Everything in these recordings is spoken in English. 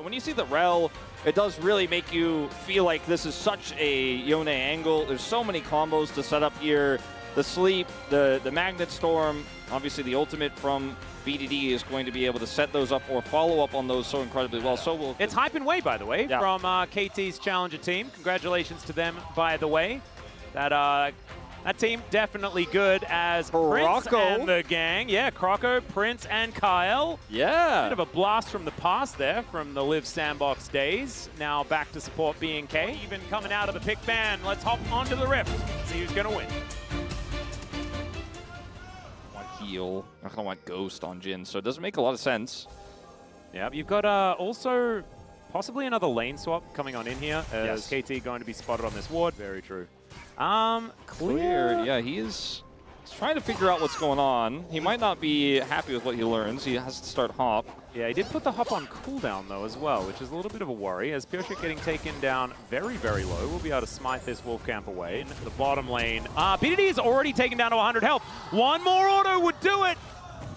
When you see the Rel, it does really make you feel like this is such a Yone angle. There's so many combos to set up here. The sleep, the Magnet Storm, obviously the ultimate from BDD is going to be able to set those up or follow up on those so incredibly well. So will it's Hype and Way, by the way, from KT's Challenger team. Congratulations to them, by the way. That team definitely good as Prince and the gang. Yeah, Croco, Prince, and Kyle. Yeah. Bit of a blast from the past there from the Live Sandbox days. Now back to support BNK. Even coming out of the pick ban. Let's hop onto the Rift. See who's going to win. Heal. I'm going to want Ghost on Jhin, so it doesn't make a lot of sense. Yeah, you've got also possibly another lane swap coming on in here as KT going to be spotted on this ward. Very true. Clear. Yeah, he's trying to figure out what's going on. He might not be happy with what he learns. He has to start Hop. Yeah, he did put the Hop on cooldown, though, as well, which is a little bit of a worry, as Pyosik getting taken down very, very low. We'll be able to smite this Wolf Camp away. In the bottom lane, BDD is already taken down to 100 health. One more auto would do it,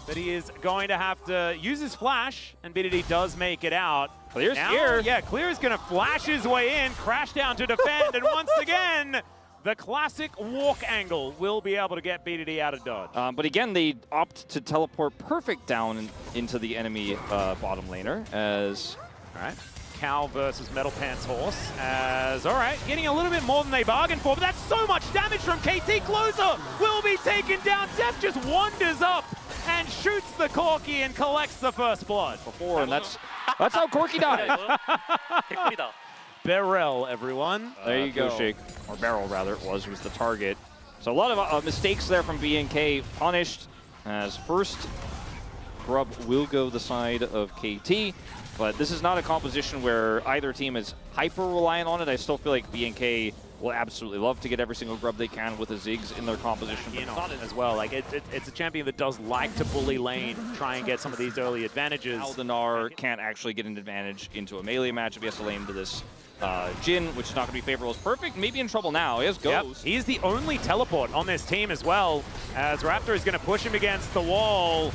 but he is going to have to use his flash, and BDD does make it out. Clear's here. Yeah, Clear is going to flash his way in, crash down to defend, and once again, the classic walk angle will be able to get BDD out of dodge. But again, they opt to teleport perfect down into the enemy bottom laner as... All right, Cal versus Metal Pants Horse as, all right, getting a little bit more than they bargained for, but that's so much damage from KT. Closer will be taken down. Def just wanders up and shoots the Corki and collects the first blood. And that's how Corki died. Beryl, everyone. There you go. Or Beryl, rather, it was the target. So a lot of mistakes there from BNK, punished as first grub will go the side of KT. But this is not a composition where either team is hyper-reliant on it. I still feel like BNK will absolutely love to get every single grub they can with the Ziggs in their composition. But not as well. Like it's a champion that does like to bully lane, try and get some of these early advantages. Aldenar can't actually get an advantage into a melee matchup. He has to lane into this Jhin, which is not going to be favorable. Is perfect, maybe in trouble now. He has Ghost. He's the only teleport on this team as well, as Raptor is going to push him against the wall.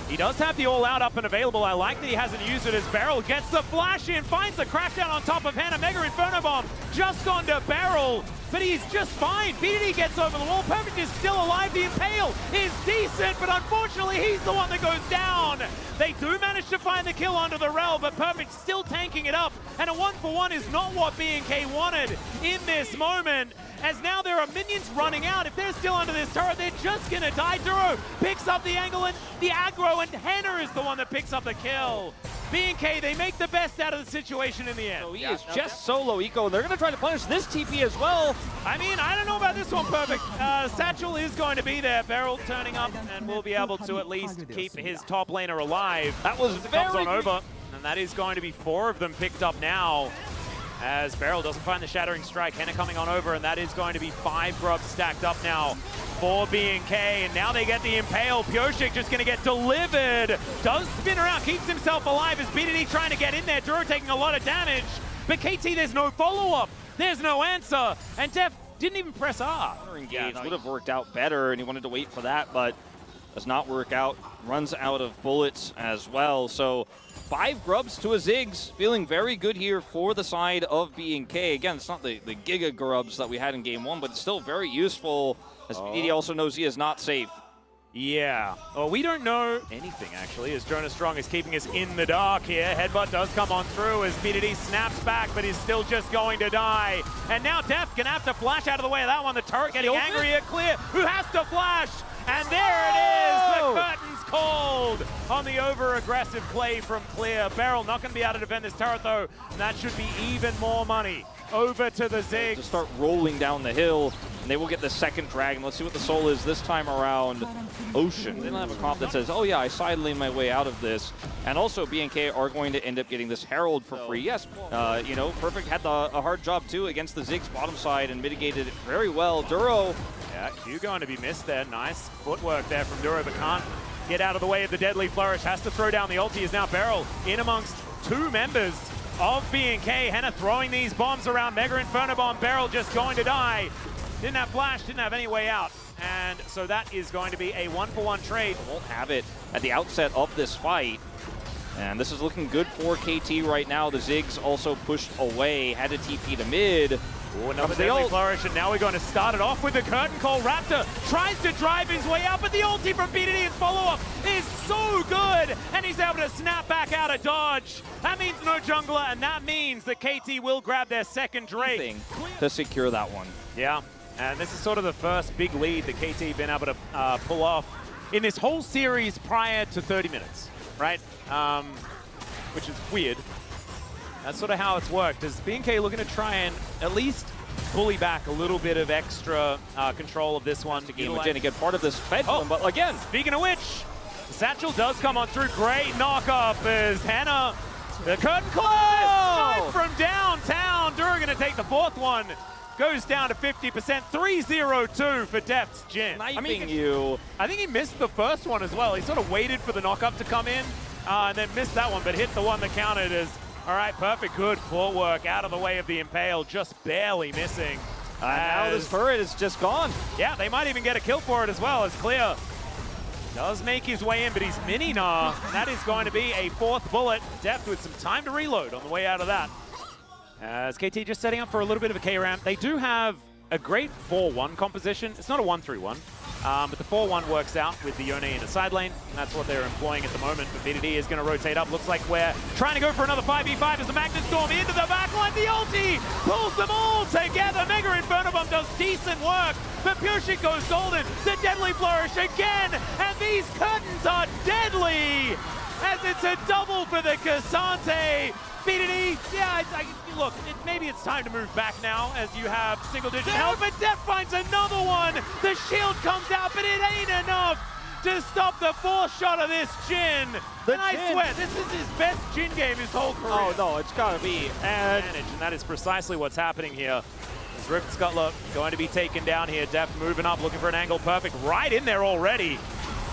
He does have the all-out up and available. I like that he hasn't used it as Beryl gets the flash in, finds the crackdown on top of Hannah. Mega Inferno Bomb just onto Beryl, but he's just fine. BDD gets over the wall. Perfect is still alive. The Impale is decent, but unfortunately he's the one that goes down. They do manage to find the kill onto the Rel, but Perfect still tanking it up. And a 1-for-1 is not what BNK wanted in this moment, as now there are minions running out. If they're still under this turret, they're just going to die. Duro picks up the angle and the aggro, and Hannah is the one that picks up the kill. BNK, they make the best out of the situation in the end. So he is just solo eco, and they're going to try to punish this TP as well. I mean, I don't know about this one, Perfect. Satchel is going to be there. Beryl turning up, and will be able to at least keep his top laner alive. That was comes on over, and that is going to be 4 of them picked up now, as Beryl doesn't find the Shattering Strike. Henna coming on over, and that is going to be 5 grubs stacked up now for BNK, and now they get the Impale. Pyosik just going to get delivered. Does spin around, keeps himself alive as BDD trying to get in there. Duro taking a lot of damage, but KT, there's no follow-up. There's no answer, and Def didn't even press R. Engage would have worked out better, and he wanted to wait for that, but does not work out. Runs out of bullets as well, so 5 grubs to a Ziggs, feeling very good here for the side of BNK. Again, it's not the Giga grubs that we had in Game 1, but it's still very useful, as BDD also knows he is not safe. Yeah. Well, we don't know anything, actually, as Jonas Strong is keeping us in the dark here. Headbutt does come on through as BDD snaps back, but is still just going to die. And now Def gonna have to flash out of the way of that one. The turret getting angry at Clear, who has to flash. And there it is, the curtain's called on the over-aggressive play from Clear. Beryl not going to be able to defend this turret, though, and that should be even more money. Over to the Ziggs. To start rolling down the hill, and they will get the second dragon. Let's see what the soul is this time around. Ocean. They don't have a comp that says, oh yeah, I side lane my way out of this. And also, BNK are going to end up getting this Herald for free. Yes, you know, Perfect had a hard job, too, against the Ziggs bottom side and mitigated it very well. Duro. Yeah, Q going to be missed there. Nice footwork there from Duro, but can't get out of the way of the Deadly Flourish. Has to throw down the ulti. Is now Beryl in amongst 2 members of BNK. Henna throwing these bombs around. Mega Inferno Bomb. Beryl just going to die. Didn't have flash, didn't have any way out. And so that is going to be a 1-for-1 trade. Won't have it at the outset of this fight. And this is looking good for KT right now. The Ziggs also pushed away, had to TP to mid. Ooh, another deadly flourish, and now we're going to start it off with the curtain call. Raptor tries to drive his way out, but the ulti from BDD and follow-up is so good, and he's able to snap back out of dodge. That means no jungler, and that means that KT will grab their second Drake. To secure that one. Yeah, and this is sort of the first big lead that KT been able to pull off in this whole series prior to 30 minutes, right? Which is weird. That's sort of how it's worked. Is BNK looking to try and at least bully back a little bit of extra control of this one? To game with Jenny, get part of this fed one, but again. Speaking of which, the Satchel does come on through. Great knock-up as Hannah, the curtain close from downtown. Dura going to take the fourth one. Goes down to 50%, 3-0-2 for Deft's Jin. I think he missed the first one as well. He sort of waited for the knock-up to come in and then missed that one, but hit the one that counted as, all right, perfect, good footwork out of the way of the Impale, just barely missing. Now this turret is just gone. Yeah, they might even get a kill for it as well, as Clear does make his way in, but he's mini-nah, and that is going to be a fourth bullet. Deft with some time to reload on the way out of that. As KT just setting up for a little bit of a K-ramp. They do have a great 4-1 composition. It's not a 1-3-1, but the 4-1 works out with the Yone in the side lane, and that's what they're employing at the moment. But BDD is going to rotate up. Looks like we're trying to go for another 5v5 as the Magnet Storm into the backline. The ulti pulls them all together. Mega Inferno Bomb does decent work, but Pureshik goes golden. The Deadly Flourish again, and these curtains are deadly as it's a double for the Cassante. BDD, yeah, look, maybe it's time to move back now as you have single-digit health, but Deft finds another one. The shield comes out, but it ain't enough to stop the fourth shot of this Jin. And I swear, this is his best Jin game his whole career. Oh, no, it's got to be. And that is precisely what's happening here. As Rift Scuttler going to be taken down here. Deft moving up, looking for an angle. Perfect, right in there already.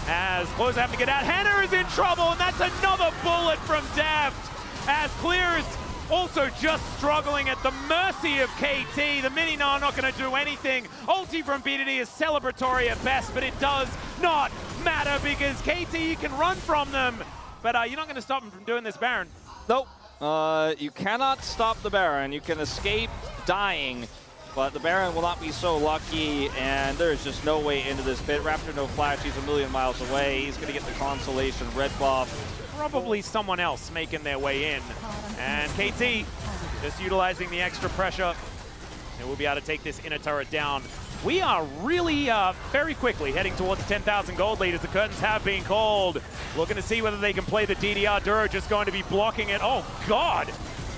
As Close have to get out. Hannah is in trouble, and that's another bullet from Deft. As Clear is also just struggling at the mercy of KT. The mini-nah not going to do anything. Ulti from BDD is celebratory at best, but it does not matter because KT can run from them. But you're not going to stop him from doing this, Baron. Nope. You cannot stop the Baron. You can escape dying, but the Baron will not be so lucky, and there's just no way into this pit. Raptor no flash. He's a million miles away. He's going to get the consolation red buff. Probably someone else making their way in. And KT just utilizing the extra pressure. And we'll be able to take this inner turret down. We are really very quickly heading towards the 10,000 gold lead as the curtains have been called. Looking to see whether they can play the DDR. Duro just going to be blocking it. Oh, God.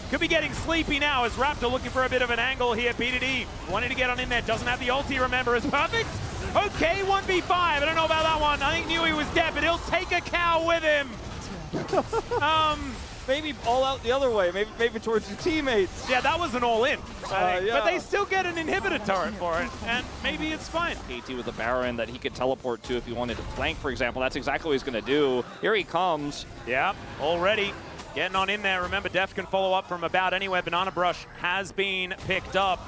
Could be getting sleepy now as Raptor looking for a bit of an angle here. BDD wanting to get on in there. Doesn't have the ulti, remember, is perfect. Okay, 1v5. I don't know about that one. I think knew he was dead, but he'll take a cow with him. Maybe all out the other way, maybe towards your teammates. Yeah, that was an all-in, yeah. But they still get an inhibitor turret for it, and maybe it's fine. KT with a Baron that he could teleport to if he wanted to flank, for example. That's exactly what he's going to do. Here he comes. Yeah, already getting on in there. Remember, Deft can follow up from about anywhere. Banana Brush has been picked up.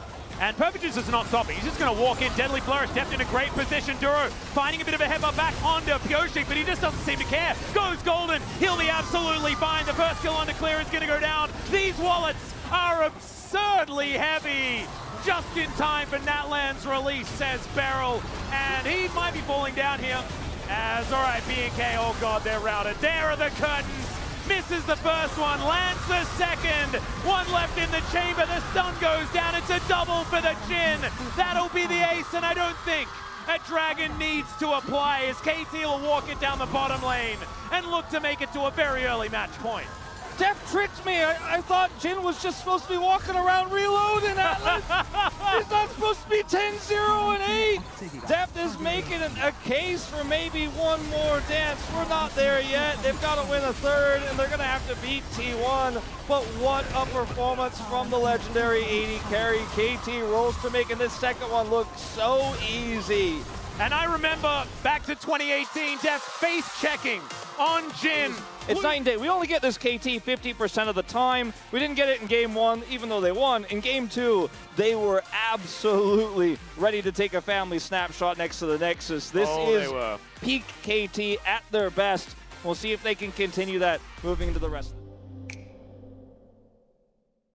And Perfect Juice is not stopping. He's just going to walk in. Deadly Flourish, Deft in a great position. Duro finding a bit of a headbutt back onto Pureshik, but he just doesn't seem to care. Goes golden. He'll be absolutely fine. The first kill onto Clear is going to go down. These wallets are absurdly heavy. Just in time for Natlan's release, says Beryl. And he might be falling down here. As, all right, BNK, oh God, they're routed. There are the curtains. Misses the first one, lands the second. One left in the chamber, the stun goes down. It's a double for the Jin. That'll be the ace, and I don't think a Dragon needs to apply as KT will walk it down the bottom lane and look to make it to a very early match point. Deft tricked me. I thought Jin was just supposed to be walking around reloading Atlas. He's not supposed to be 10-0 and 8. Deft is making a case for maybe one more dance. We're not there yet. They've got to win a third, and they're going to have to beat T1. But what a performance from the legendary 80 carry. KT rolls to making this second one look so easy. And I remember back to 2018, Deft face checking on Jin. It's night and day. We only get this KT 50% of the time. We didn't get it in game one, even though they won. In game two, they were absolutely ready to take a family snapshot next to the Nexus. This is peak KT at their best. We'll see if they can continue that moving into the rest.